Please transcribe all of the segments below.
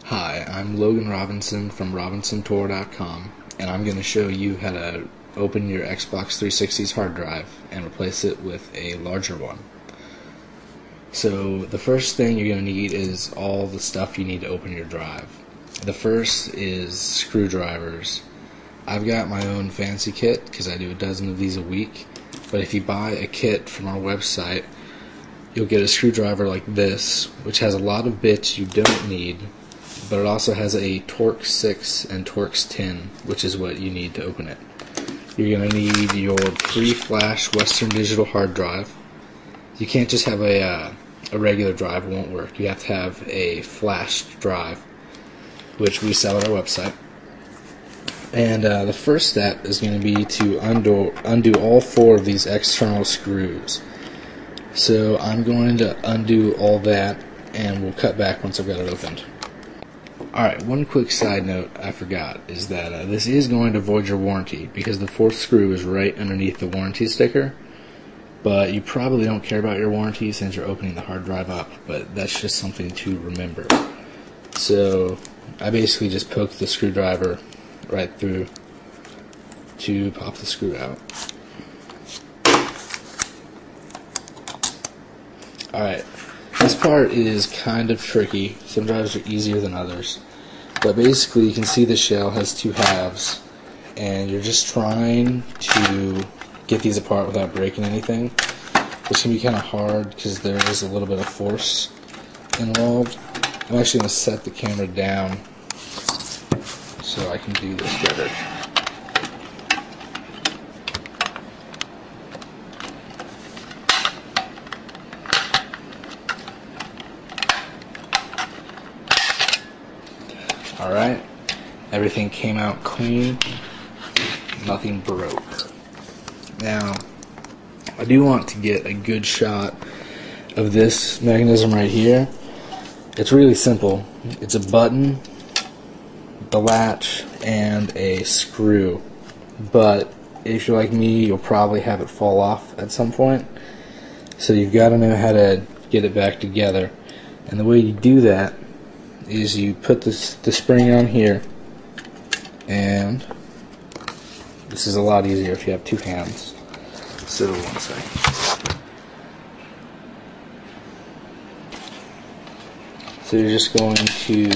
Hi, I'm Logan Robinson from RobinsonTour.com, and I'm going to show you how to open your Xbox 360's hard drive and replace it with a larger one. So the first thing you're going to need is all the stuff you need to open your drive. The first is screwdrivers. I've got my own fancy kit because I do a dozen of these a week, but if you buy a kit from our website, you'll get a screwdriver like this, which has a lot of bits you don't need, but it also has a Torx 6 and Torx 10, which is what you need to open it. You're going to need your pre-flash Western Digital hard drive. You can't just have a regular drive, it won't work. You have to have a flashed drive, which we sell at our website. And the first step is going to be to undo all four of these external screws. So I'm going to undo all that, and we'll cut back once I've got it opened. Alright, one quick side note I forgot is that this is going to void your warranty because the fourth screw is right underneath the warranty sticker, but you probably don't care about your warranty since you're opening the hard drive up, but that's just something to remember. So I basically just poked the screwdriver right through to pop the screw out. Alright, this part is kind of tricky. Some drives are easier than others. But basically you can see the shell has two halves, and you're just trying to get these apart without breaking anything, which can be kind of hard because there is a little bit of force involved. I'm actually going to set the camera down so I can do this better. Alright, everything came out clean, nothing broke. Now, I do want to get a good shot of this mechanism right here. It's really simple. It's a button, the latch, and a screw. But if you're like me, you'll probably have it fall off at some point. So you've got to know how to get it back together. And the way you do that is you put the spring on here, and this is a lot easier if you have two hands. So one second. So you're just going to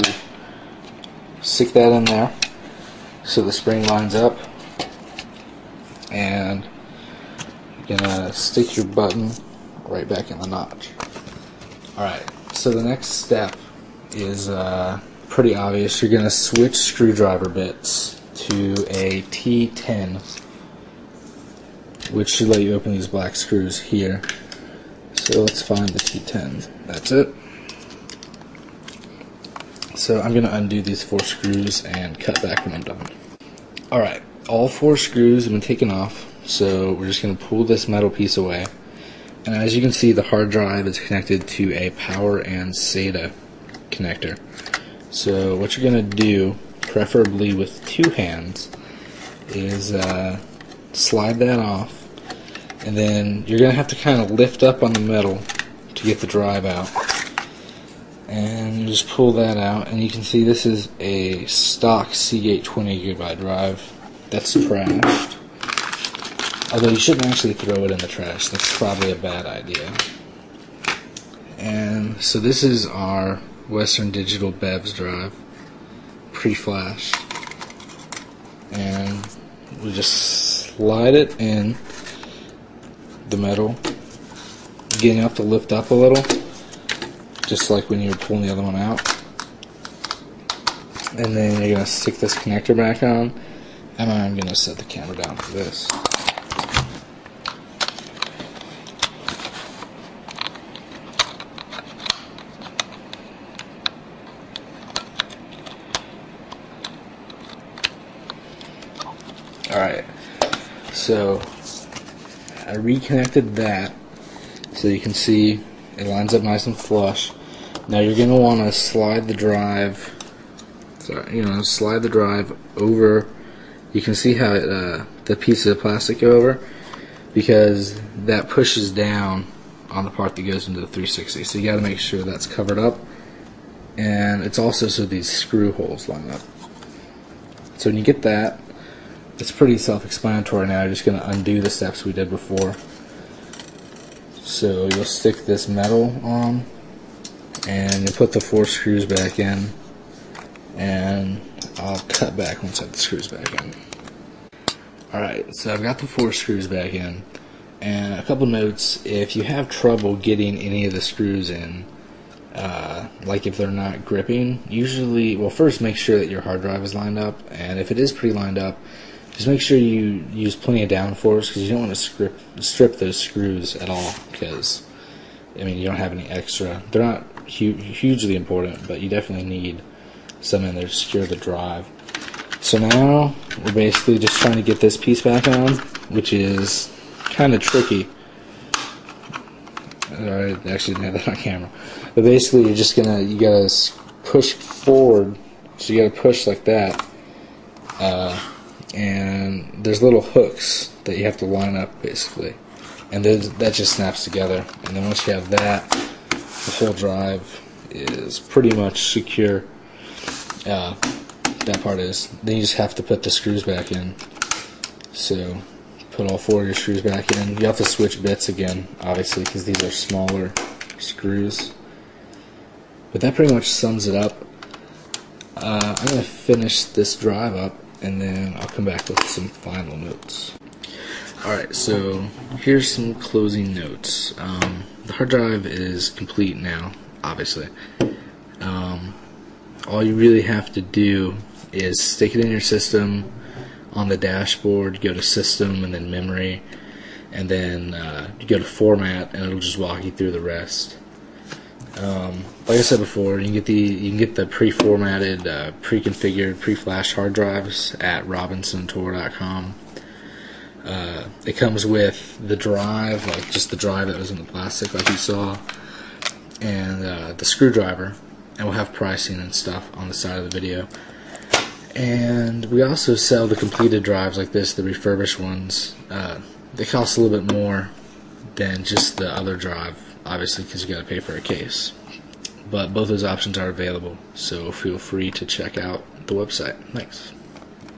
stick that in there so the spring lines up, and you're gonna stick your button right back in the notch. Alright, so the next step is pretty obvious. You're going to switch screwdriver bits to a T10, which should let you open these black screws here. So let's find the T10. That's it. So I'm going to undo these four screws and cut back when I'm done. Alright, all four screws have been taken off, so we're just going to pull this metal piece away. And as you can see, the hard drive is connected to a power and SATA connector. So what you're going to do, preferably with two hands, is slide that off, and then you're going to have to kind of lift up on the metal to get the drive out, and you just pull that out, and you can see this is a stock Seagate 20 GB drive that's trashed, although you shouldn't actually throw it in the trash. That's probably a bad idea. And so this is our Western Digital BEVS drive, pre-flashed, and we just slide it in the metal. Again, you have to lift up a little, just like when you were pulling the other one out, and then you're going to stick this connector back on, and I'm going to set the camera down for this. Alright, so I reconnected that so you can see it lines up nice and flush. Now you're going to want to slide the drive, slide the drive over. You can see how it, the piece of plastic go over, because that pushes down on the part that goes into the 360. So you got to make sure that's covered up and it's also so these screw holes line up. So when you get that, it's pretty self-explanatory now. You're just going to undo the steps we did before. So you'll stick this metal on, and you'll put the 4 screws back in, and I'll cut back once I have the screws back in. Alright, so I've got the 4 screws back in, and a couple notes: if you have trouble getting any of the screws in, like if they're not gripping, usually, well, first make sure that your hard drive is lined up, and if it is pretty lined up, just make sure you use plenty of downforce, because you don't want to strip those screws at all, because, I mean, you don't have any extra. They're not hugely important, but you definitely need some in there to secure the drive. So now we're basically just trying to get this piece back on, which is kind of tricky. I actually didn't have that on camera. But basically you gotta push forward, so you gotta push like that, and there's little hooks that you have to line up basically, and that just snaps together, and then once you have that, the whole drive is pretty much secure. That part is. Then you just have to put the screws back in. So put all 4 of your screws back in. You have to switch bits again, obviously, because these are smaller screws. But that pretty much sums it up. I'm going to finish this drive up, and then I'll come back with some final notes. Alright, so here's some closing notes. The hard drive is complete now, obviously. All you really have to do is stick it in your system. On the dashboard, go to System and then Memory, and then you go to Format, and it'll just walk you through the rest. Like I said before, you can get the pre-formatted, pre-configured, pre-flashed hard drives at RobinsonTour.com. It comes with the drive, like just the drive that was in the plastic, like you saw, and the screwdriver, and we'll have pricing and stuff on the side of the video. And we also sell the completed drives like this, the refurbished ones. They cost a little bit more than just the other drive, obviously, because you got to pay for a case. But both those options are available, so feel free to check out the website. Thanks.